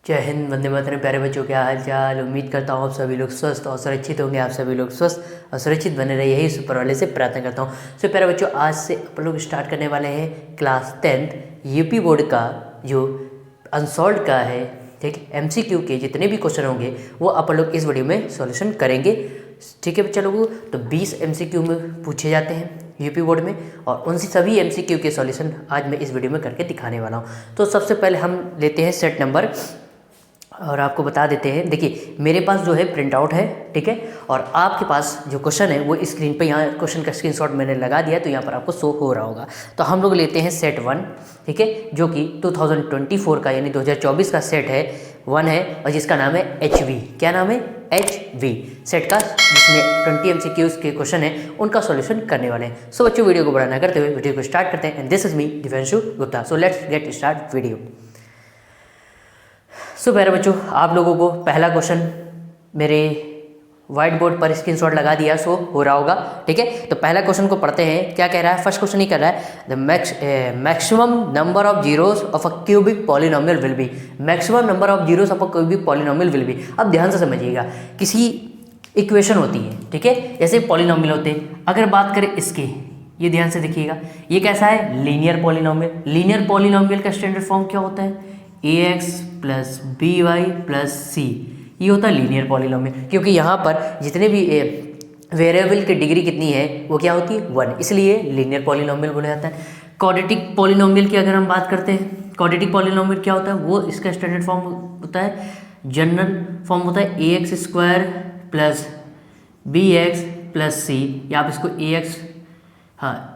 जय हिंद, वंदे मातरम। प्यारे बच्चों, क्या हाल चाल। उम्मीद करता हूँ आप सभी लोग स्वस्थ और सुरक्षित होंगे। आप सभी लोग स्वस्थ और सुरक्षित बने रहिए, यही ऊपर वाले से प्रार्थना करता हूँ। सो प्यारे बच्चों, आज से अपन लोग स्टार्ट करने वाले हैं क्लास 10th यूपी बोर्ड का जो अनसॉल्व का है। ठीक, एमसीक्यू के जितने भी क्वेश्चन होंगे वो अपन लोग इस वीडियो में सॉल्यूशन करेंगे। ठीक है बच्चा लोगों, तो 20 एमसीक्यू में पूछे जाते हैं यूपी बोर्ड में, और उनसे सभी एमसीक्यू के सॉल्यूशन आज मैं इस वीडियो में करके दिखाने वाला हूँ। तो सबसे पहले हम लेते हैं सेट नंबर और आपको बता देते हैं। देखिए, मेरे पास जो है प्रिंट आउट है, ठीक है, और आपके पास जो क्वेश्चन है वो स्क्रीन पे यहाँ क्वेश्चन का स्क्रीनशॉट मैंने लगा दिया, तो यहाँ पर आपको शो हो रहा होगा। तो हम लोग लेते हैं सेट 1, ठीक है, जो कि 2024 का यानी 2024 का सेट है 1 है, और जिसका नाम है HV। क्या नाम है? HV सेट का, जिसमें 20 MCQs के क्वेश्चन है उनका सॉल्यूशन करने वाले हैं। सो बच्चों, वीडियो को बड़ा ना करते हुए वीडियो को स्टार्ट करते हैं। And this is me Divyanshu Gupta. So let's get start video. So प्यारे बच्चों, आप लोगों को पहला क्वेश्चन मेरे व्हाइट बोर्ड पर स्क्रीनशॉट लगा दिया, सो हो रहा होगा, ठीक है। तो पहला क्वेश्चन को पढ़ते हैं। क्या कह रहा है? फर्स्ट क्वेश्चन ही कर रहा है, the maximum number of zeros of a cubic polynomial will be. Maximum number of zeros of a cubic polynomial will be. अब ध्यान से समझिएगा, किसी इक्वेशन होती है, ठीक है, जैसे पॉलिनोमियल होते हैं। अगर बात करें इसकी, ये ध्यान से देखिएगा, ये कैसा है? Linear polynomial. लीनियर पॉलिनोमियल का स्टैंडर्ड फॉर्म क्या होता है? ax plus B Y plus C. ये होता है लीनियर पॉलिनोमियल, क्योंकि यहाँ पर जितने भी वेरिएबल की डिग्री कितनी है वो क्या होती है? 1, इसलिए लीनियर पॉलिनोमियल बोला जाता है। क्वाड्रेटिक पॉलिनोमियल की अगर हम बात करते हैं, क्वाड्रेटिक पॉलिनोमियल क्या होता है? वो इसका स्टैंडर्ड फॉर्म होता है, जनरल फॉर्म होता है ax square plus bx plus C, या आप इसको ax, हाँ,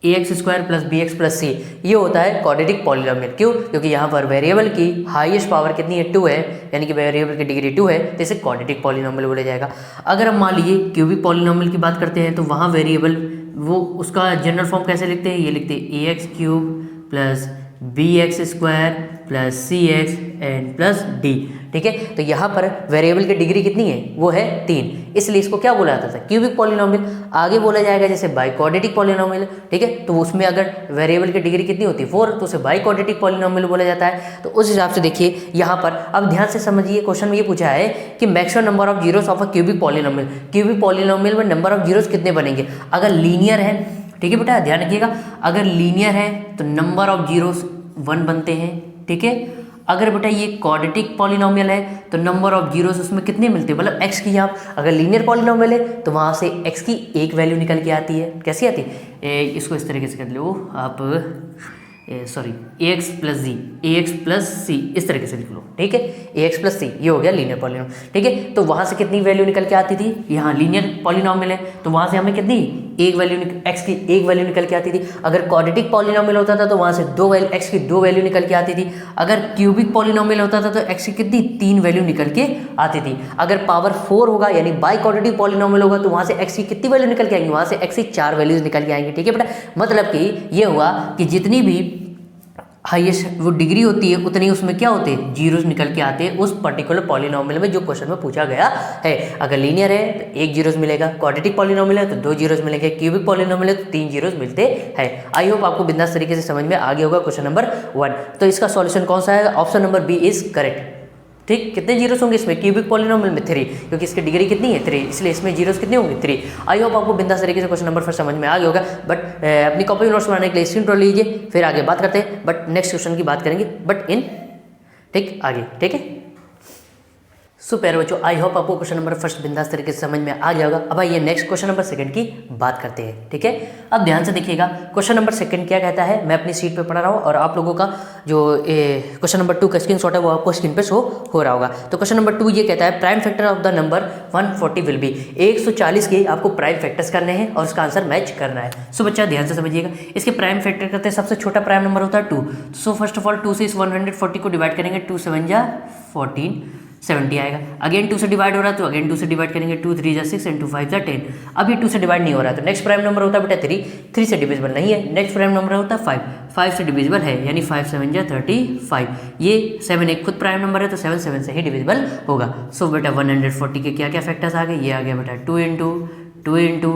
ax square plus B X plus C. ये होता है क्वाड्रेटिक पॉलिनोमियल। क्यों? क्योंकि यहाँ पर वेरिएबल की हाईएस्ट पावर कितनी है? 2 है, यानी कि वेरिएबल की डिग्री 2 है, तो इसे क्वाड्रेटिक पॉलिनोमियल बोला जाएगा। अगर हम मान लीजिए क्यूबिक पॉलिनोमियल की बात करते हैं, तो वहाँ वेरिएबल वो उसका जनरल फॉर्म कैसे लिखते हैं? ये लिखते हैं ax cube plus B X square plus C X and plus D, ठीक है। तो यहाँ पर वेरिएबल की डिग्री कितनी है? वो है 3, इसलिए इसको क्या बोला जाता था? Cubic polynomial. आगे बोला जाएगा जैसे बाइक्वाड्रेटिक पॉलिनोमियल, ठीक है, तो उसमें अगर वेरिएबल की डिग्री कितनी होती है? 4, तो उसे बाइक्वाड्रेटिक पॉलिनोमियल बोला जाता है। तो उस हिसाब से देखिए यहाँ पर, अब ध्यान से समझिए, क्वेश्चन में ये पूछा है कि maximum number of zeros of a cubic polynomial. Cubic polynomial में नंबर ऑफ जीरोस कितने बनेंगे? अगर लीनियर है, ठीक है बेटा, ध्यान रखिएगा, अगर लीनियर है तो नंबर ऑफ जीरोस 1 बनते हैं, ठीक है। अगर बेटा ये क्वाड्रेटिक पॉलिनोमियल है तो नंबर ऑफ जीरोस उसमें कितने मिलते हैं? मतलब x की, आप अगर लीनियर पॉलिनोमियल है तो वहाँ से x की एक वैल्यू निकल के आती है। कैसी आती है? इसको इस तरीके से कर लो आप, सॉरी, ax प्लस जी, ax प्लस सी, इस तरीके से लिख लो, ठीक है, ax प्लस सी, ये हो गया लीनियर पॉलिनोमियल, ठीक है। तो वहाँ से कितनी वैल्यू निकल के आती थी? यहाँ लीनियर पॉलिनोमियल है तो वहाँ से हमें कितनी, एक वैल्यू, x की एक वैल्यू निकल के आती थी। अगर क्वाड्रेटिक पॉलिनोमियल होता था तो वहाँ से x की 2 वैल्यू निकल के आती थी। अगर क्यूबिक पॉलिनोमियल होता था तो x की कितनी, 3 वैल्यू निकल के आती थी। अगर पावर 4 होगा यानी बाई क्वाड्रेटिक पॉलिनोमियल होगा तो वहाँ से x की कितनी वैल्यू निकल के आएंगी? वहाँ से x की 4 वैल्यूज निकल के आएंगी, ठीक है बेटा। मतलब कि ये हुआ कि जितनी भी हाईएस्ट वो डिग्री होती है उतनी उसमें क्या होते हैं? जीरोस निकल के आते हैं उस पर्टिकुलर पॉलिनोमियल में जो क्वेश्चन में पूछा गया है। अगर लीनियर है तो 1 जीरोस मिलेगा, क्वाड्रेटिक पॉलिनोमियल है तो 2 जीरोस मिलेंगे, क्यूबिक पॉलिनोमियल है तो 3 जीरोस मिलते हैं। आई होप आपको बिंदास तरीके से समझ में आ गया होगा क्वेश्चन नंबर 1। तो इसका सॉल्यूशन कौन सा है? Option number B is correct, ठीक। कितने जीरोस होंगे इसमें? क्यूबिक पॉलिनोमियल में 3, क्योंकि इसकी डिग्री कितनी है? 3, इसलिए इसमें जीरोस कितने होंगे? 3। आई होप आपको बिंदास तरीके से क्वेश्चन नंबर 1 समझ में आ गया होगा। बट अपनी कॉपी नोट्स बनाने के लिए स्क्रीन ड्रॉ लीजिए, फिर आगे बात करते हैं। बट नेक्स्ट क्वेश्चन की बात करेंगे, बट इन, ठीक, आगे, ठीक है। सो प्यारे बच्चों, आई होप आपको क्वेश्चन नंबर 1 बिंदास तरीके से समझ में आ गया होगा। अब आइए नेक्स्ट क्वेश्चन नंबर 2 की बात करते हैं, ठीक है। अब ध्यान से देखिएगा, क्वेश्चन नंबर 2 क्या कहता है, मैं अपनी सीट पे पढ़ा रहा हूँ और आप लोगों का जो क्वेश्चन नंबर 2 का स्क्रीनशॉट है वो आपको स्क्रीन पे शो हो रहा होगा। तो क्वेश्चन नंबर 2 ये कहता है, prime factor of the number 140 will be. 140 के आपको प्राइम फैक्टर्स करने हैं और उसका आंसर मैच करना है। सो बच्चा ध्यान से समझिएगा, इसके प्राइम फैक्टर करते हैं, सबसे छोटा प्राइम नंबर होता है 2। सो फर्स्ट ऑफ ऑल 2 से इस 140 को डिवाइड करेंगे, 2 7 जा 14, 70 आएगा। अगेन 2 से डिवाइड हो रहा है तो अगेन 2 से डिवाइड करेंगे, 2 3 जा 6 एंड 2 5 जा 10। अभी 2 से डिवाइड नहीं हो रहा है तो नेक्स्ट प्राइम नंबर होता है बेटा 3 से डिविजिबल नहीं है। नेक्स्ट प्राइम नंबर होता है 5 से डिविजिबल है, यानी 5 7 जा 35। ये 7 एक खुद प्राइम नंबर है तो 7 7 से ही डिविजिबल होगा। सो बेटा 140 के क्या क्या फैक्टर्स आ गए? ये आ गया बेटा 2 इंटू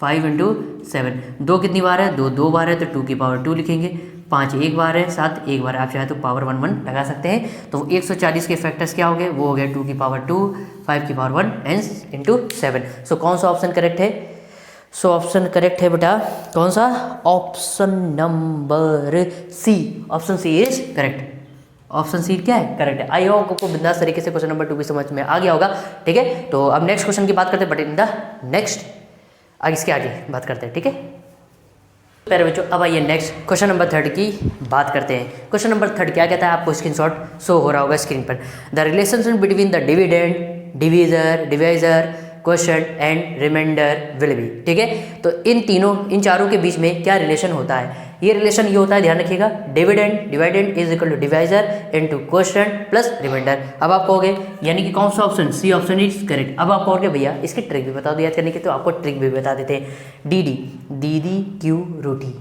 5 इंटू 7। 2 कितनी बार है? 2 बार है तो 2 की पावर 2 लिखेंगे, 5 एक बार है, 7 एक बार, आप चाहे तो पावर 1 1 लगा सकते हैं। तो 140 के फैक्टर्स क्या हो गए, वो हो गए 2 की पावर 2, 5 की पावर 1 एंड इंटू 7। सो कौन सा ऑप्शन करेक्ट है? सो ऑप्शन करेक्ट है बेटा कौन सा? Option number C. Option C is correct. Option C क्या है? करेक्ट है। आई होप आपको बिंदास तरीके से क्वेश्चन नंबर 2 भी समझ में आ गया होगा। ठीक है, तो अब नेक्स्ट क्वेश्चन की बात करते हैं, बट इन द नेक्स्ट इसके आगे बात करते हैं। ठीक है प्यारे बच्चों, अब आइए नेक्स्ट क्वेश्चन नंबर 3 की बात करते हैं। क्वेश्चन नंबर 3 क्या कहता है, आपको स्क्रीनशॉट शो हो रहा होगा स्क्रीन पर। The relationship between the dividend, divisor, divisor, question and reminder will be. ठीक है, तो इन चारों के बीच में क्या रिलेशन होता है? ये रिलेशन ये होता है, ध्यान रखिएगा, dividend dividend is equal to divisor into question plus reminder. अब आप कहोगे यानी कि कौन सा option? C option is correct. अब आप कहोगे भैया इसकी ट्रिक भी बता दो याद करने की, तो आपको ट्रिक भी बता देते हैं। डी दीदी क्यू रोटी,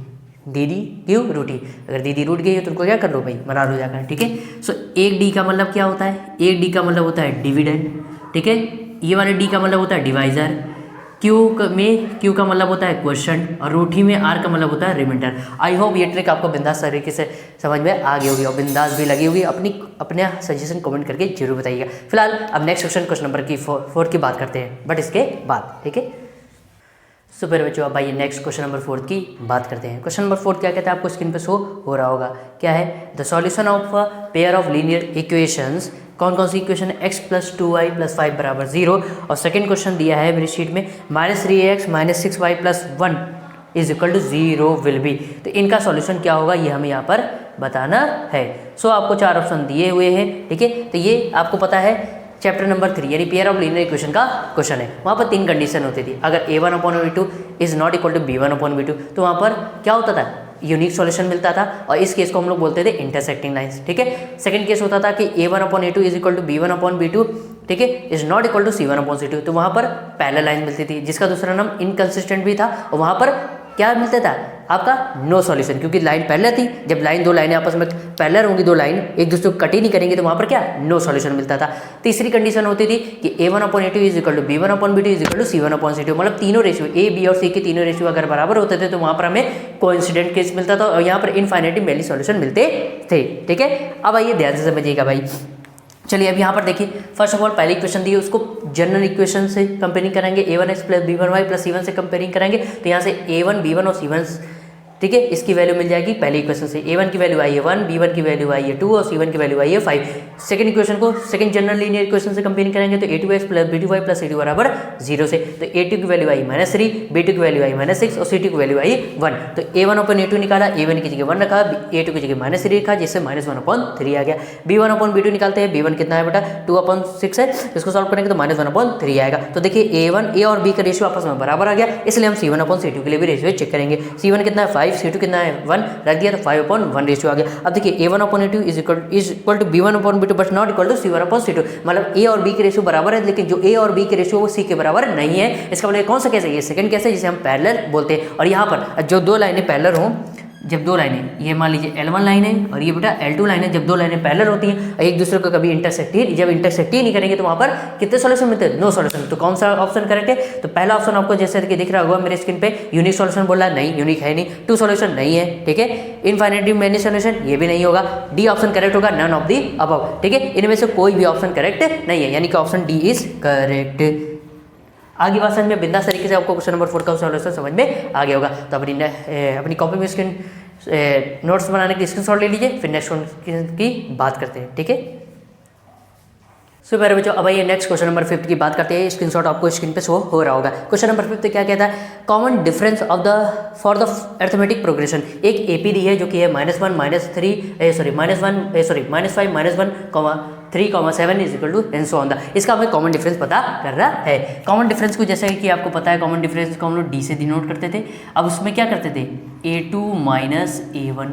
दीदी क्यू रोटी। अगर दीदी रूठ गई है तो उनको क्या कर लो भाई, मना लो जाकर। ठीक है, सो एक डी का मतलब क्या होता है? एक डी का मतलब होता है डिविडेंड। ठीक है, ये वाले डी का मतलब होता है डिवाइजर, क्यू का मतलब होता है क्वेश्चन, और रोटी में आर का मतलब होता है रिमाइंडर। आई होप ये ट्रिक आपको बिंदास तरीके से समझ में आ गई होगी और बिंदास भी लगी होगी। अपने सजेशन कमेंट करके जरूर बताइएगा। फिलहाल अब नेक्स्ट क्वेश्चन नंबर की 4 की बात करते हैं, बट इसके बाद। ठीक है, सो फिर बच्चों अब आइए नेक्स्ट क्वेश्चन नंबर 4 की बात करते हैं। क्वेश्चन नंबर 4 क्या कहता है, आपको स्क्रीन पे शो हो रहा होगा। क्या है? The solution of a pair of linear equations. कौन कौन सी इक्वेशन? x + 2y + 5 बराबर 0। और सेकंड क्वेश्चन दिया है मेरी शीट में -3x - 6y + 1 is equal to 0 will be. तो इनका सॉल्यूशन क्या होगा ये हमें यहाँ पर बताना है। सो आपको 4 ऑप्शन दिए हुए हैं। ठीक है, तो ये आपको पता है चैप्टर नंबर 3 यानी पेयर ऑफ लीनियर इक्वेशन का क्वेश्चन है। वहाँ पर 3 कंडीशन होती थी। अगर a1/v2 is not equal to b1/v2 तो वहाँ पर क्या होता था? यूनिक सॉल्यूशन मिलता था, और इस केस को हम लोग बोलते थे इंटरसेक्टिंग लाइंस। ठीक है, सेकंड केस होता था कि a1/a2 is equal to b1/b2, ठीक है, is not equal to c1/c2, तो वहाँ पर पैरेलल लाइन मिलती थी, जिसका दूसरा नाम इनकंसिस्टेंट भी था। और वहाँ पर क्या मिलता था? आपका नो सॉल्यूशन, क्योंकि लाइन पैरेलल थी। जब दो लाइनें आपस में पैरेलल होंगी, दो लाइन एक दूसरे को कट ही नहीं करेंगे, तो वहाँ पर क्या? नो सॉल्यूशन मिलता था। तीसरी कंडीशन होती थी कि a1/a2 is equal to b1/b2 is equal to c1/c2, मतलब तीनों रेशियो a, b और c के तीनों रेशियो अगर बराबर होते थे तो वहाँ पर हमें कोइंसिडेंट केस मिलता था, और यहाँ पर इनफाइनाइटली सॉल्यूशन मिलते थे। ठीक है, अब आइए ध्यान से समझिएगा भाई। चलिए अब यहाँ पर देखिए, फर्स्ट ऑफ ऑल पहली इक्वेशन दी है उसको जनरल इक्वेशन से कंपेयरिंग करेंगे, a1x + b1y + c1 से कंपेयरिंग करेंगे, तो यहाँ से a1 b1 और c1, ठीक है, इसकी वैल्यू मिल जाएगी पहली इक्वेशन से। a1 की वैल्यू आई है 1, b1 की वैल्यू आई है 2 और c1 की वैल्यू आई है 5। सेकंड इक्वेशन को सेकंड जनरल लीनियर इक्वेशन से कंपेयरिंग करेंगे, तो a2x + b2y + c2 बराबर 0 से, तो a2 की वैल्यू आई -3, b2 की वैल्यू आई -6 और c2 की वैल्यू आई 1। तो a1/a2 निकाला, a1 की जगह 1 रखा, a2 की जगह -3 रखा, जिससे -1/3 आ गया। b1/b2 निकालते हैं, b1 कितना है बेटा 2/6 है, इसको सॉल्व करेंगे तो -1/3 आएगा। तो देखिए a और b का रेशियो आपस में बराबर आ गया, इसलिए हम c1/c2 के लिए भी रेशियो चेक करेंगे। c1 कितना है 5, c2 कितना है 1, रख दिया तो 5/1 रेशियो आ गया। अब देखिए a1/a2 is equal to b1/b2 but not equal to c1/c2, मतलब a और b के रेशियो बराबर है, लेकिन जो a और b के रेशियो वो c के बराबर नहीं है। इसका मतलब कौन सा केस है? ये सेकंड केस है, जिसे हम पैरेलल बोलते हैं। और यहाँ पर जो दो लाइनें पैरेलल हों, जब दो लाइनें, ये मान लीजिए L1 लाइन है और ये बेटा L2 लाइन है, जब दो लाइनें पैरेलल होती हैं और एक दूसरे को कभी इंटरसेक्ट ही नहीं करेंगे, तो वहाँ पर कितने सॉल्यूशन मिलते हैं? No solution. तो कौन सा ऑप्शन करेक्ट है? तो पहला ऑप्शन आपको जैसे कि दिख रहा होगा मेरे स्क्रीन पे, यूनिक सॉल्यूशन बोल रहा है, नहीं यूनिक है नहीं। 2 सॉल्यूशन नहीं है, ठीक है। इनफाइनाइटली मेनी सॉल्यूशन, ये भी नहीं होगा। डी ऑप्शन करेक्ट होगा, नन ऑफ दी अबव, ठीक है। इनमें से कोई भी ऑप्शन करेक्ट नहीं है, यानी कि ऑप्शन डी इज करेक्ट। आगे बात समझ में बिंदास तरीके से आपको क्वेश्चन नंबर 4 का सॉल्यूशन समझ में आ गया होगा। तो अपनी कॉपी में स्क्रीन नोट्स बनाने की स्क्रीनशॉट ले लीजिए, फिर नेक्स्ट की बात करते हैं, ठीक है। सो मेरे बच्चों अब आइए नेक्स्ट क्वेश्चन नंबर 5 की बात करते हैं। स्क्रीनशॉट आपको स्क्रीन पे शो हो रहा होगा। क्वेश्चन नंबर 5 क्या कहता है? Common difference of the for the arithmetic progression. एक एपी दी है जो कि है -1 -3 -5 -1 3 7 is equal to and so on the. इसका हमें कॉमन डिफरेंस पता कर रहा है। कॉमन डिफरेंस को जैसे कि आपको पता है, कॉमन डिफरेंस को हम लोग डी से डिनोट करते थे। अब उसमें क्या करते थे? a2 - a1,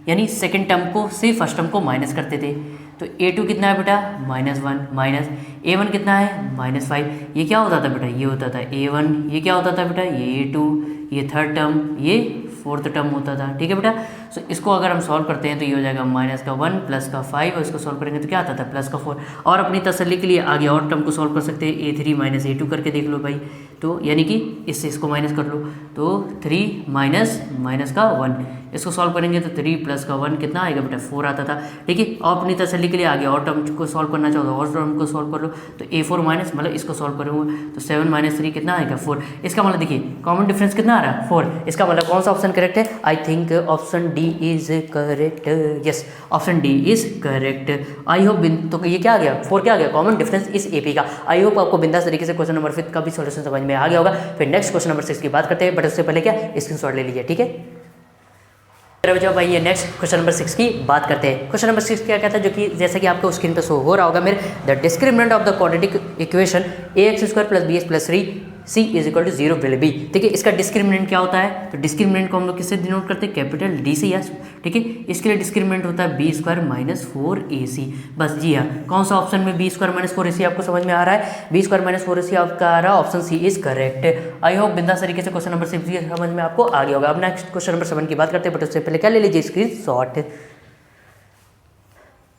यानी सेकेंड टर्म को से फर्स्ट टर्म को माइनस करते थे। तो a2 कितना है बेटा -1 माइनस a1 कितना है -5। ये क्या होता था बेटा? ये होता था a1, ये क्या होता था बेटा? ये a2, ये थर्ड टर्म, ये फोर्थ टर्म होता था, ठीक है बेटा। सो इसको अगर हम सॉल्व करते हैं तो ये हो जाएगा -1 + 5, और इसको सॉल्व करेंगे तो क्या आता था? +4। और अपनी तसल्ली के लिए आगे और टर्म को सॉल्व कर सकते हैं, a3 - a2 करके देख लो भाई। तो यानी कि इससे इसको माइनस कर लो, तो 3 - -1, इसको सॉल्व करेंगे तो 3 प्लस का 1 कितना आएगा बेटा 4 आता था। ठीक है, और अपनी तसल्ली के लिए आगे और टर्म को सॉल्व करना चाहो तो और टर्म को सॉल्व कर लो, तो A4 माइनस मतलब इसको सॉल्व करूँगा तो 7 माइनस 3 कितना आएगा 4। इसका मतलब देखिए कॉमन डिफरेंस कितना आ रहा है 4। इसका मतलब कौन सा ऑप्शन करेक्ट है? I think option D is correct. Yes, option D is correct. I hope तो ये क्या आ गया 4 क्या आ गया कॉमन डिफरेंस इस AP का। आई होप आपको बिंदास तरीके से क्वेश्चन नंबर 5 का भी सॉल्यूशन समझ में आ गया होगा। फिर नेक्स्ट क्वेश्चन नंबर 6 की बात करते हैं, बट उससे पहले क्या स्क्रीनशॉट ले लीजिए। ठीक है, जब भाई ये नेक्स्ट क्वेश्चन नंबर 6 की बात करते हैं। क्वेश्चन नंबर 6 क्या कहता है, जो कि जैसा कि आपको स्क्रीन पे शो हो रहा होगा मेरे, the discriminant of the quadratic equation ax² + bx + 3c = 0 will be. ठीक है, इसका डिस्क्रिमिनेंट क्या होता है? तो डिस्क्रिमिनेंट को हम लोग किससे डिनोट करते हैं? कैपिटल D से। यस, ठीक है, इसके लिए डिस्क्रिमिनेंट होता है b² - 4ac। बस जी हाँ, कौन सा ऑप्शन में b² - 4ac आपको समझ में आ रहा है? b² - 4ac आपका आ रहा है, option C is correct. I hope बिंदास तरीके से क्वेश्चन नंबर 6 समझ में आपको आ गया होगा। अब नेक्स्ट क्वेश्चन नंबर 7 की बात करते हैं, बट उससे पहले क्या ले लीजिए स्क्रीन शॉट।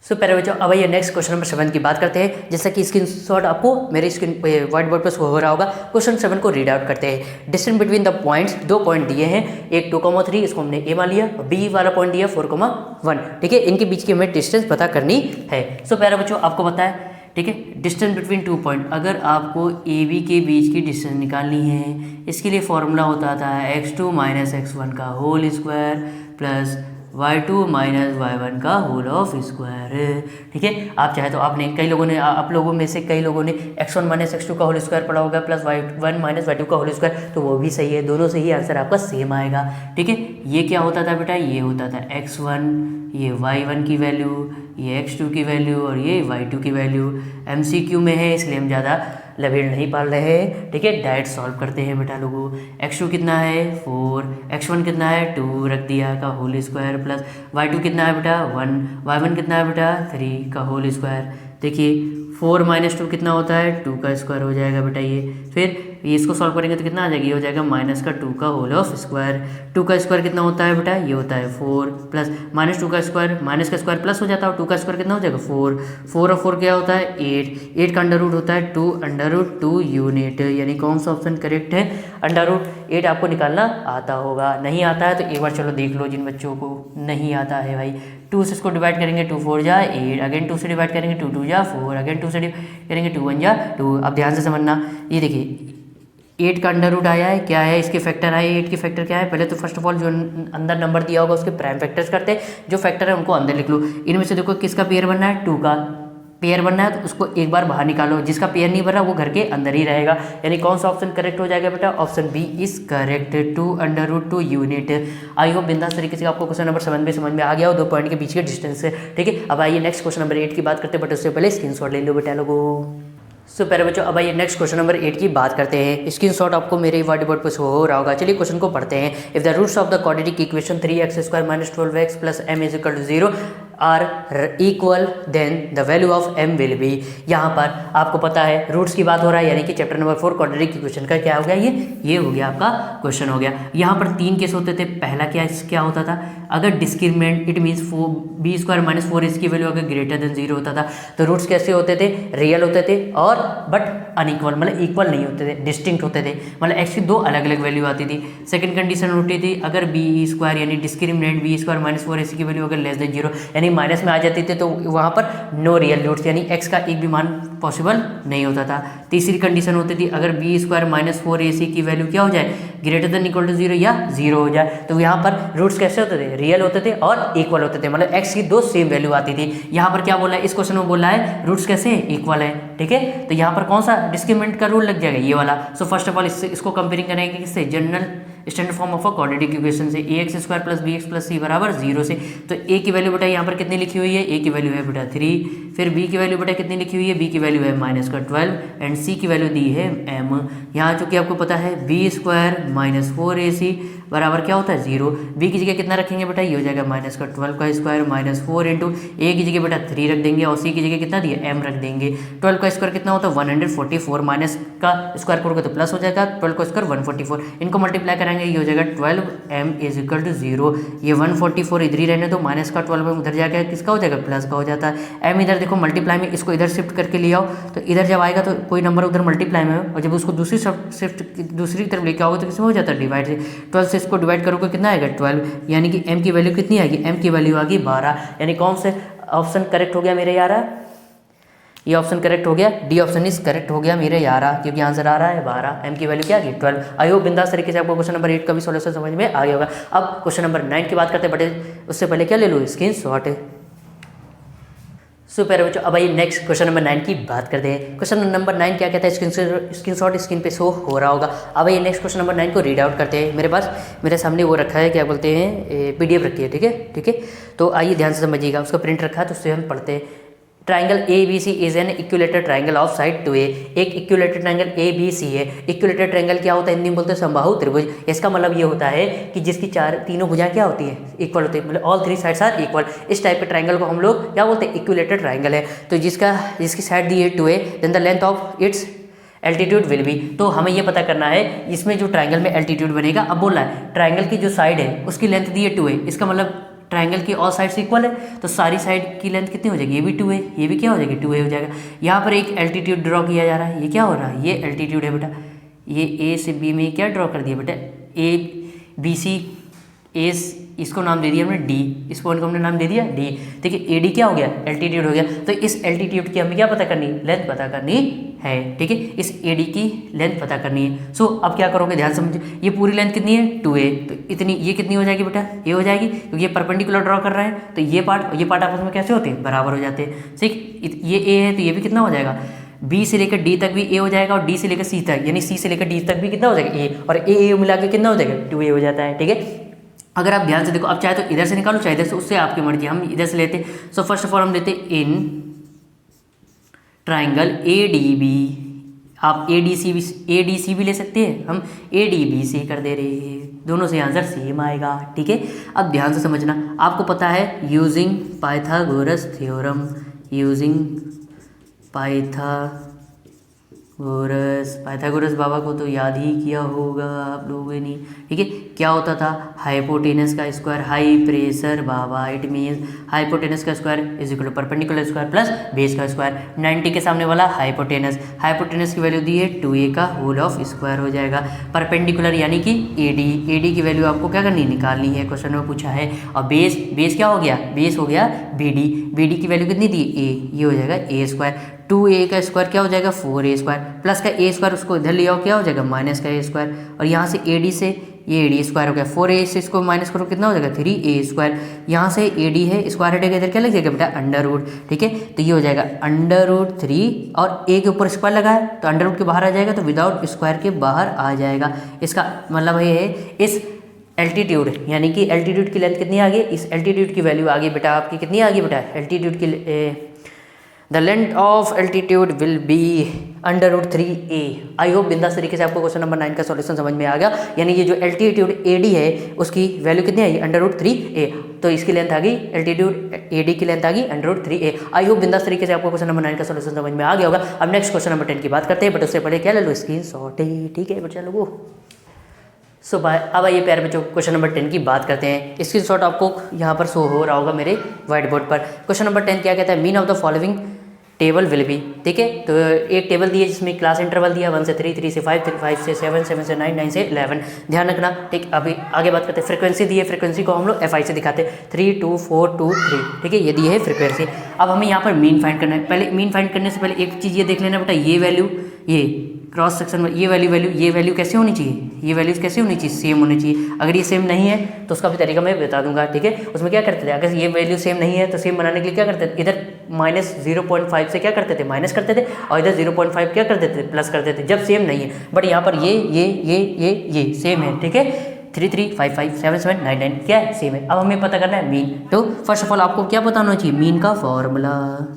सो पहले बच्चों अब ये नेक्स्ट क्वेश्चन नंबर 7 की बात करते हैं। जैसा कि स्क्रीन शॉट आपको मेरे स्क्रीन व्हाइट बोर्ड पर हो रहा होगा। क्वेश्चन 7 को रीड आउट करते हैं। Distance between the points, 2 point दिए हैं, एक 2,3 इसको हमने ए मान लिया, बी वाला पॉइंट दिया 4,1। ठीक है, इनके बीच की हमें डिस्टेंस पता करनी है। सो पहले बच्चों आपको पता है, ठीक है, डिस्टेंस बिटवीन 2 पॉइंट, अगर आपको ए बी के बीच की डिस्टेंस निकालनी है, इसके लिए फॉर्मूला होता था x2 - x1 का whole square plus y2 - y1 का होल ऑफ स्क्वायर। ठीक है, आप चाहे तो आपने कई लोगों ने आप लोगों में से कई लोगों ने x1 - x2 का होल स्क्वायर पढ़ा होगा प्लस y1 - y2 का होल स्क्वायर, तो वो भी सही है, दोनों से ही आंसर आपका सेम आएगा। ठीक है, ये क्या होता था बेटा? ये होता था x1, ये y1 की वैल्यू, ये x2 की वैल्यू और ये y2 की वैल्यू। MCQ में है इसलिए हम ज़्यादा लबेड़ नहीं पाल रहे हैं। ठीक है, डायरेक्ट सॉल्व करते हैं बेटा लोगों। x2 कितना है 4, x1 कितना है 2 रख दिया का होल स्क्वायर प्लस y2 कितना है बेटा 1, y1 कितना है बेटा 3 का होल स्क्वायर। देखिए 4 - 2 कितना होता है 2 का स्क्वायर हो जाएगा बेटा ये। फिर ये इसको सॉल्व करेंगे तो कितना आ जाएगा? ये हो जाएगा -2 का होल ऑफ स्क्वायर। 2 का स्क्वायर कितना होता है बेटा? ये होता है 4 प्लस -2 का स्क्वायर, माइनस का स्क्वायर प्लस हो जाता है, 2 का स्क्वायर कितना हो जाएगा 4। 4 और 4 क्या होता है 8। 8 का अंडर रूट होता है 2 √2 यूनिट। यानी कौन सा ऑप्शन करेक्ट है? √8 आपको निकालना आता होगा। नहीं आता है तो एक बार चलो देख लो, जिन बच्चों को नहीं आता है भाई। 2 से इसको डिवाइड करेंगे 2 4 जा 8, अगेन 2 से डिवाइड करेंगे 2 2 जा 4, अगेन 2 से डिवाइड करेंगे 2 1 जा 2। अब ध्यान से समझना, ये देखिए 8 का अंडर रूट आया है, क्या है इसके फैक्टर आए, 8 के फैक्टर क्या है? पहले तो फर्स्ट ऑफ ऑल जो अंदर नंबर दिया होगा उसके प्राइम फैक्टर्स करते हैं, जो फैक्टर है उनको अंदर लिख लो। इनमें से देखो किसका पेयर बनना है 2 का पेयर बनना है, तो उसको एक बार बाहर निकालो, जिसका पेयर नहीं बन रहा वो घर के अंदर ही रहेगा। यानी कौन सा ऑप्शन करेक्ट हो जाएगा बेटा? Option B is correct, 2 √2 unit. I hope बिंदास तरीके से आपको क्वेश्चन नंबर 7 में समझ में आ गया हो, 2 पॉइंट के बीच के डिस्टेंस से। ठीक है, अब आइए नेक्स्ट क्वेश्चन नंबर 8 की बात करते हैं, बट उससे पहले स्क्रीनशॉट ले लो बेटा लोगों। सो पहले बच्चों अब आइए नेक्स्ट क्वेश्चन नंबर 8 की बात करते हैं। स्क्रीनशॉट आपको मेरे व्हाइट बोर्ड पर हो रहा होगा। चलिए क्वेश्चन को पढ़ते हैं। If the roots of the quadratic equation 3x² - 12x + m = 0 are equal then the value of m will be. यहाँ पर आपको पता है रूट्स की बात हो रहा है, यानी कि चैप्टर नंबर 4 क्वाड्रेटिक इक्वेशन का क्या हो गया, ये हो गया आपका क्वेश्चन हो गया। यहाँ पर 3 केस होते थे। पहला क्या होता था? अगर discriminant it means b² - 4ac की वैल्यू अगर ग्रेटर देन 0 होता था तो रूट्स कैसे होते थे? रियल होते थे और बट अनइक्वल, मतलब इक्वल नहीं होते थे, डिस्टिंक्ट होते थे, मतलब x की 2 अलग अलग वैल्यू आती थी। सेकंड कंडीशन होती थी अगर b² यानी डिस्क्रिमिनेंट b² - 4ac की वैल्यू अगर लेस देन 0 यानी माइनस में आ जाती थी, तो वहाँ पर नो रियल रूट्स यानी x का एक भी मान पॉसिबल नहीं होता था। तीसरी कंडीशन होती थी अगर b² - 4ac की वैल्यू क्या हो जाए? ग्रेटर देन इक्वल टू 0 या 0 हो जाए, तो यहाँ पर रूट्स कैसे होते थे? रियल होते थे और इक्वल होते थे, मतलब x की 2 सेम वैल्यू आती थी। यहाँ पर क्या बोला है इस क्वेश्चन में? बोला है रूट्स कैसे इक्वल है। ठीक है, तो यहाँ पर कौन सा डिस्क्रिमिनेंट का रूल लग जाएगा? ये वाला। सो फर्स्ट ऑफ ऑल इसको कंपेयरिंग करेंगे किससे? General standard form of a quadratic equation से, ax² + bx + c = 0 से। तो a की वैल्यू बेटा यहाँ पर कितनी लिखी हुई है? a की वैल्यू है बेटा 3। फिर b की वैल्यू बेटा कितनी लिखी हुई है? b की वैल्यू है -12 एंड c की वैल्यू दी है m। यहाँ चूँकि आपको पता है b² - 4ac बराबर क्या होता है 0। b की जगह कितना रखेंगे बेटा? ये हो जाएगा -12 का स्क्वायर -4 इंटू a की जगह बेटा 3 रख देंगे और c की जगह कितना दिया m रख देंगे। 12 का स्क्वायर कितना होता है 144, माइनस का स्क्वायर करोगे तो प्लस हो जाएगा, 12 का स्क्वायर 144। इनको मल्टीप्लाई करेंगे, ये हो जाएगा 12m इज इक्वल टू 0। ये 144 इधर ही रहने दो, माइनस का 12m उधर जाकर किसका हो जाएगा, प्लस का हो जाता है। m इधर देखो मल्टीप्लाई में, इसको इधर शिफ्ट करके ले आओ, तो इधर जब आएगा तो कोई नंबर उधर मल्टीप्लाई में हो, और जब उसको दूसरी तरफ लेके आओगे तो किसमें हो जाता है, डिवाइड से। 12 से इसको डिवाइड करोगे कितना आएगा, 12, यानी कि m की वैल्यू कितनी आएगी, m की वैल्यू आ गई 12। यानी कौन से ऑप्शन करेक्ट हो गया मेरे यारा, ये ऑप्शन करेक्ट हो गया, डी ऑप्शन इज करेक्ट हो गया मेरे यारा, क्योंकि आंसर आ रहा है 12, एम की वैल्यू क्या आ गई 12। आई होप बिंदास तरीके से आपको क्वेश्चन नंबर 8 का भी सॉल्यूशन समझ में आ गया होगा। अब क्वेश्चन नंबर 9 की बात करते हैं, बट उससे पहले क्या ले लो, स्क्रीन शॉट। सुपर बच्चों, अब आइए नेक्स्ट क्वेश्चन नंबर 9 की बात करते हैं। क्वेश्चन नंबर 9 क्या कहता है, स्क्रीन शॉट स्क्रीन पे शो हो रहा होगा। अब आइए नेक्स्ट क्वेश्चन नंबर 9 को रीड आउट करते हैं। मेरे पास मेरे सामने वो रखा है, क्या बोलते हैं, PDF रखी है, ठीक है। तो आइए ध्यान से समझिएगा, उसका प्रिंट रखा है तो उससे हम पढ़ते हैं। Triangle ABC is an equilateral triangle of side 2A। एक इक्विलेटरल ट्राइंगल ABC है। इक्विलेटरल ट्राइंगल क्या होता है, हिंदी में बोलते हैं समबाहु त्रिभुज। इसका मतलब ये होता है कि जिसकी तीनों भुजाएं क्या होती हैं, इक्वल होती है, मतलब ऑल 3 साइड्स आर इक्वल। इस टाइप के ट्राइंगल को हम लोग क्या बोलते हैं, इक्विलेटरल ट्राइंगल है। तो जिसकी साइड दी है 2A, then the length of its altitude will be. तो हमें ये पता करना है इसमें जो ट्राइंगल में एल्टीट्यूड बनेगा। अब बोला है ट्राइंगल की जो साइड है उसकी लेंथ दी है 2A, इसका मतलब ट्राइंगल की ऑल साइड्स इक्वल है, तो सारी साइड की लेंथ कितनी हो जाएगी, ये भी 2A, ये भी क्या हो जाएगी 2A हो जाएगा। यहाँ पर एक एल्टीट्यूड ड्रॉ किया जा रहा है, ये क्या हो रहा है, ये एल्टीट्यूड है बेटा। ये A से B में क्या ड्रॉ कर दिया बेटा, ABC, इसको नाम दे दिया हमने D, इस पॉइंट को हमने नाम दे दिया D। देखिए AD क्या हो गया, एल्टीट्यूड हो गया। तो इस एल्टीट्यूड की हमें क्या पता करनी, लेंथ पता करनी है, ठीक है। इस AD की लेंथ पता करनी है। सो अब क्या करोगे, ध्यान समझिए, ये पूरी लेंथ कितनी है 2A, तो इतनी ये कितनी हो जाएगी बेटा, ये हो जाएगी, क्योंकि ये परपेंडिकुलर ड्रॉ कर रहे हैं, तो ये पार्ट और ये पार्ट आपस में कैसे होते हैं, बराबर हो जाते हैं, ठीक। ये A है तो ये भी कितना हो जाएगा, B से लेकर D तक भी A हो जाएगा, और D से लेकर C तक, यानी C से लेकर D तक भी कितना हो जाएगा A, और A मिला के कितना हो जाएगा 2A हो जाता है, ठीक है। अगर आप ध्यान से देखो, अब चाहे तो इधर से निकालो चाहे इधर से, उससे आपकी मर्जी, हम इधर से लेते। सो फर्स्ट ऑफ ऑल हम लेते इन ट्राइंगल ADB, आप ADC भी ले सकते हैं, हम ADB से कर दे रहे हैं, दोनों से आंसर सेम आएगा, ठीक है। अब ध्यान से समझना, आपको पता है using Pythagoras theorem, using Pythagoras बाबा को तो याद ही किया होगा आप लोगों ने, ठीक है। क्या होता था, हाइपोटेनस का स्क्वायर, हाई प्रेशर बाबा, इट मीन्स हाइपोटेनस का square is equal to perpendicular square plus base का स्क्वायर। 90 के सामने वाला हाइपोटेनस की वैल्यू दी है 2A का होल ऑफ स्क्वायर हो जाएगा। परपेंडिकुलर यानी कि AD की वैल्यू आपको क्या करनी, निकालनी है, क्वेश्चन में पूछा है। और बेस क्या हो गया, बेस हो गया BD की वैल्यू कितनी दी A, ये हो जाएगा A स्क्वायर। 2A का स्क्वायर क्या हो जाएगा 4A स्क्वायर, प्लस का A स्क्वायर उसको इधर ले आओ क्या हो जाएगा माइनस का A स्क्वायर, और यहाँ से AD से ये AD स्क्वायर हो गया, 4A से इसको माइनस करो कितना हो जाएगा 3A स्क्वायर। यहाँ से AD है, स्क्वायर हटेगा इधर क्या लग जाएगा बेटा अंडर रूट, ठीक है। तो ये हो जाएगा अंडर रूट 3, और A के ऊपर स्क्वायर लगा है तो अंडर रूट के बाहर आ जाएगा, तो विदाउट स्क्वायर के बाहर आ जाएगा। इसका मतलब ये है इस एल्टीट्यूड, यानी कि एल्टीट्यूड की लेंथ कितनी आ गई, इस एल्टीट्यूड की वैल्यू आ गई बेटा आपकी कितनी आ गई बेटा, एल्टीट्यूड की the length of altitude will be under root 3A। I hope बिंदास तरीके से आपको क्वेश्चन नंबर 9 का सॉल्यूशन समझ में आ गया। यानी ये जो एल्टीट्यूड AD है उसकी वैल्यू कितनी आई, अंडर रूट 3A, तो इसकी लेंथ आ गई, एल्टीट्यूड AD की लेंथ आ गई under root 3A। I hope बिंदास तरीके से आपको क्वेश्चन नंबर 9 का सॉल्यूशन समझ में आ गया होगा। अब नेक्स्ट क्वेश्चन नंबर 10 की बात करते हैं, बट उससे पहले क्या ले लो, स्क्रीन शॉट, ठीक है बच्चा लोगों। सो अब आइए प्यारे बच्चों क्वेश्चन नंबर 10 की बात करते हैं। स्क्रीन शॉट आपको यहाँ पर शो हो रहा होगा मेरे व्हाइट बोर्ड पर। क्वेश्चन नंबर 10 क्या कहता है, mean of the following table will be, ठीक है। तो एक टेबल दी है जिसमें क्लास इंटरवल दिया 1 से 3, 3 से 5, 5 से 7, 7 से 9, 9 से 11, ध्यान रखना, ठीक। अभी आगे बात करते हैं, फ्रीक्वेंसी दी है, फ्रीक्वेंसी को हम लोग FI से दिखाते हैं, 3 2 4 2 3, ठीक है, ये दी है फ्रीक्वेंसी। अब हमें यहाँ पर मीन फाइंड करना है। पहले मीन फाइंड करने से पहले एक चीज़ ये देख लेना बेटा, ये वैल्यू, ये क्रॉस सेक्शन में ये वैल्यू कैसे होनी चाहिए, ये वैल्यूज कैसे होनी चाहिए, सेम होनी चाहिए। अगर ये सेम नहीं है तो उसका भी तरीका मैं बता दूंगा, ठीक है। उसमें क्या करते थे, अगर ये वैल्यू सेम नहीं है तो सेम बनाने के लिए क्या करते थे, इधर -0.5 से क्या करते थे, माइनस करते थे, और इधर 0.5 क्या करते थे, प्लस करते थे, जब सेम नहीं है। बट यहाँ पर ये सेम है, ठीक है। 3 3 5 5 7 7 9 9 क्या है, सेम है। अब हमें पता करना है मीन। तो फर्स्ट ऑफ ऑल आपको क्या पता होना चाहिए, मीन का फॉर्मूला।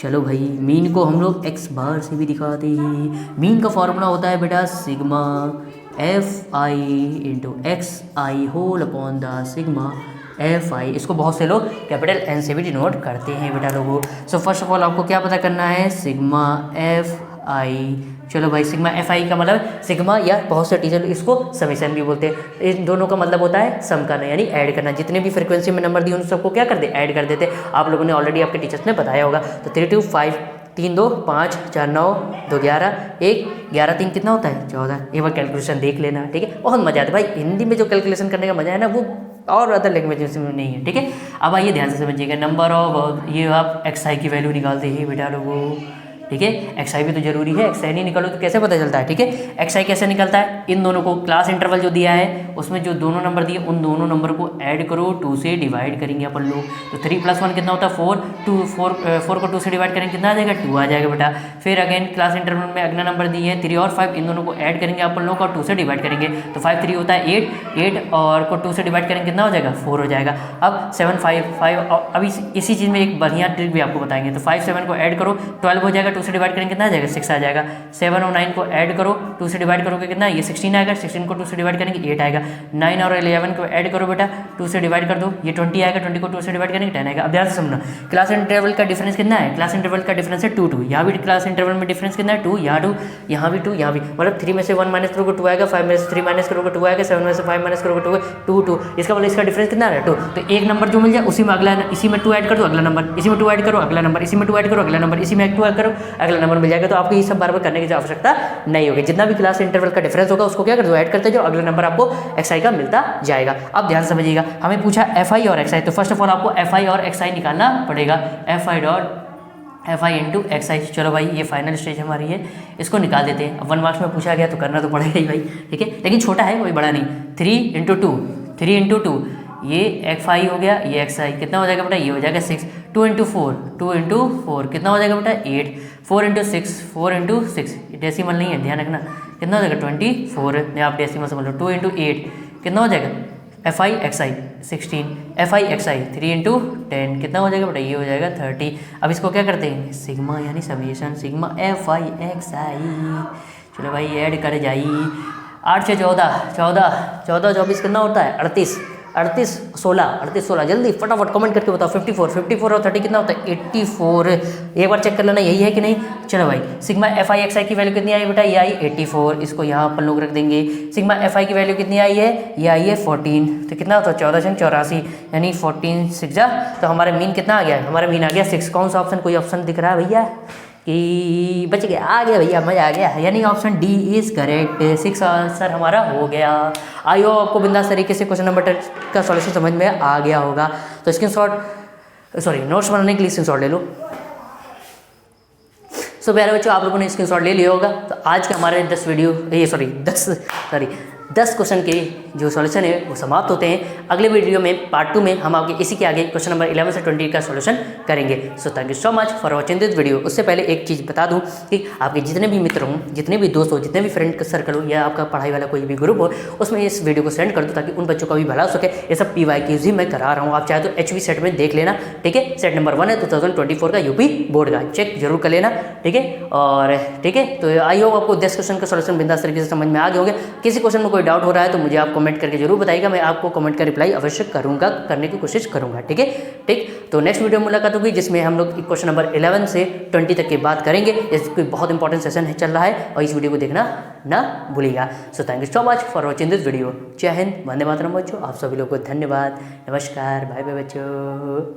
चलो भाई, मीन को हम लोग x बार से भी दिखाते हैं। मीन का फॉर्मूला होता है बेटा sigma FI into XI whole upon the sigma FI। इसको बहुत से लोग कैपिटल N से भी डिनोट करते हैं बेटा लोगों। सो फर्स्ट ऑफ ऑल आपको क्या पता करना है, सिग्मा आई। चलो भाई सिग्मा एफ आई का मतलब सिग्मा, या बहुत से टीचर इसको समेशन भी बोलते हैं। इन दोनों का मतलब होता है सम करना यानी ऐड करना। जितने भी फ्रीक्वेंसी में नंबर दिए उन सबको क्या कर दे, ऐड कर देते। आप लोगों ने ऑलरेडी आपके टीचर्स ने बताया होगा। तो 3 2 5 3 2 5 4 9 2 11 1 11 3 कितना होता है 14। एक बार कैलकुलेशन देख लेना, ठीक है। बहुत मजा आता है भाई, हिंदी में जो कैलकुलेशन करने का मजा है ना वो और अदर लैंग्वेज में नहीं है, ठीक है। अब आइए ध्यान से समझिएगा। नंबर ऑफ, ये आप एक्स आई की वैल्यू निकालते ही बेटा लोगों, ठीक है। एक्स आई भी तो जरूरी है, एक्स आई नहीं निकालो तो कैसे पता चलता है, ठीक है। एक्स आई कैसे निकलता है, इन दोनों को क्लास इंटरवल जो दिया है उसमें जो दोनों नंबर दिए उन दोनों नंबर को ऐड करो, 2 से डिवाइड करेंगे अपन लोग। तो 3 + 1 कितना होता है 4, 4 को 2 से डिवाइड करेंगे कितना आ जाएगा 2 आ जाएगा बेटा। फिर अगेन क्लास इंटरवल में अगला नंबर दिए है 3 और 5, इन दोनों को ऐड करेंगे अपन लोग और 2 से डिवाइड करेंगे। तो 5 3 होता है 8 और को 2 से डिवाइड करेंगे कितना हो जाएगा 4 हो जाएगा। अब 7 5 5, अभी इसी चीज़ में एक बढ़िया ट्रिक भी आपको बताएंगे। तो 5 7 को ऐड करो 12 हो जाएगा, 2 से डिवाइड करेंगे कितना आ जाएगा 6 आ जाएगा। 7 और 9 को ऐड करो 2 से डिवाइड करोगे कितना, ये 16 आएगा। 16 को 2 से डिवाइड करेंगे 8 आएगा। 9 और 11 को ऐड करो बेटा 2 से डिवाइड कर दो, ये 20 आएगा। 20 को 2 से डिवाइड करेंगे 10 आएगा। अब ध्यान से सुनना, क्लास इंटरवल का डिफरेंस कितना है, क्लास इंटरवल का डिफरेंस है 2 2। यहाँ भी क्लास इंटरवल में डिफरेंस कितना है 2, यहाँ 2, यहाँ भी 2, यहाँ भी, मतलब 3 में से 1 माइनस करोगे 2 आएगा, 5 में से 3 माइनस करोगे 2 आएगा, 7 में से 5 माइनस करोगे 2 2। इसका मतलब इसका डिफरेंस कितना है 2। तो एक नंबर जो मिल जाए उसी में अगला, इसी में 2 ऐड कर दो अगला नंबर, इसी में 2 ऐड करो अगला नंबर, इसी में 2 ऐड करो अगला नंबर, इसी में 2 ऐड करो अगला नंबर मिल जाएगा। तो आपको ये सब बार बार करने की आवश्यकता नहीं होगी। जितना भी क्लास इंटरवल का डिफरेंस होगा उसको क्या कर दो ऐड करते जाओ, अगला नंबर आपको एक्स आई का मिलता जाएगा। अब ध्यान समझिएगा, हमें पूछा एफ आई और एक्स आई। तो फर्स्ट ऑफ ऑल आपको एफ आई और एक्स आई निकालना पड़ेगा, F I into x I. चलो भाई ये फाइनल स्टेज हमारी है, इसको निकाल देते हैं। अब 1 मार्क्स में पूछा गया तो करना तो पड़ेगा ही भाई, ठीक है, लेकिन छोटा है कोई बड़ा नहीं। 3 × 2 ये एफ आई हो गया, ये एक्स आई कितना हो जाएगा बेटा, ये हो जाएगा 6। 2 × 4 कितना हो जाएगा बेटा 8। 4 × 6 डेसिमल नहीं है ध्यान रखना, कितना हो जाएगा 24। आप डेसिमल समझ लो। 2 × 8 कितना हो जाएगा F I X I 16। F I X आई 3 × 10 कितना हो जाएगा बेटा, ये हो जाएगा 30। अब इसको क्या करते हैं सिग्मा यानी summation sigma F I X I. चलो भाई ऐड कर जाइए, 8 से 14 24 कितना होता है 38 16 जल्दी फटाफट कमेंट करके बताओ। 54 और 30 कितना होता है 84। एक बार चेक कर लेना यही है कि नहीं। चलो भाई सिग्मा एफ आई एक्स आई की वैल्यू कितनी आई बेटा, ये आई 84, इसको यहाँ अपन लोग रख देंगे। सिग्मा एफ आई की वैल्यू कितनी आई है, ये आई है 14। तो कितना होता है 14 × 84 यानी 14 6 जा। तो हमारा मीन कितना आ गया, हमारा मीन आ गया 6। कौन सा ऑप्शन, कोई ऑप्शन दिख रहा है भैया कि बच गया, आ गया भैया, मजा आ गया, यानी option D is correct. 6 answer हमारा हो गया। आई होप आपको बिंदास तरीके से क्वेश्चन नंबर का सॉल्यूशन समझ में आ गया होगा। तो नोट्स बनाने के लिए स्क्रीनशॉट ले लो। सो प्यारे बच्चों आप लोगों ने स्क्रीनशॉट ले लिया होगा। तो आज के हमारे 10 क्वेश्चन के जो सॉल्यूशन है वो समाप्त होते हैं। अगले वीडियो में पार्ट 2 में हम आपके इसी के आगे क्वेश्चन नंबर 11 से 20 का सॉल्यूशन करेंगे। So thank you so much for watching this video. उससे पहले एक चीज़ बता दूं कि आपके जितने भी मित्र हों, जितने भी दोस्त हो, जितने भी फ्रेंड सर्कल हो या आपका पढ़ाई वाला कोई भी ग्रुप हो, उसमें इस वीडियो को सेंड कर दो ताकि उन बच्चों का भी भला हो सके। ये सब PYQs ही मैं करा रहा हूँ, आप चाहे तो HV सेट में देख लेना, ठीक है। सेट नंबर 1 है 2024 का यूपी बोर्ड का, चेक जरूर कर लेना, ठीक है। और ठीक है, तो आई होप आपको 10 क्वेश्चन का सॉल्यूशन बिंदास तरीके से समझ में आ गए होंगे। किसी क्वेश्चन में कोई डाउट हो रहा है तो मुझे आप कमेंट करके जरूर बताइएगा, मैं आपको कमेंट का रिप्लाई अवश्य करूंगा, करने की कोशिश करूंगा, ठीक है। ठीक, तो नेक्स्ट वीडियो में मुलाकात होगी जिसमें हम लोग क्वेश्चन नंबर 11 से 20 तक की बात करेंगे। इसको बहुत इंपॉर्टेंट सेशन चल रहा है और इस वीडियो को देखना ना भूलिएगा। So thank you so much for watching this video. जय हिंद, वंदे मातरम बच्चों, आप सभी लोगों को धन्यवाद, नमस्कार, बाय बाय बच्चों।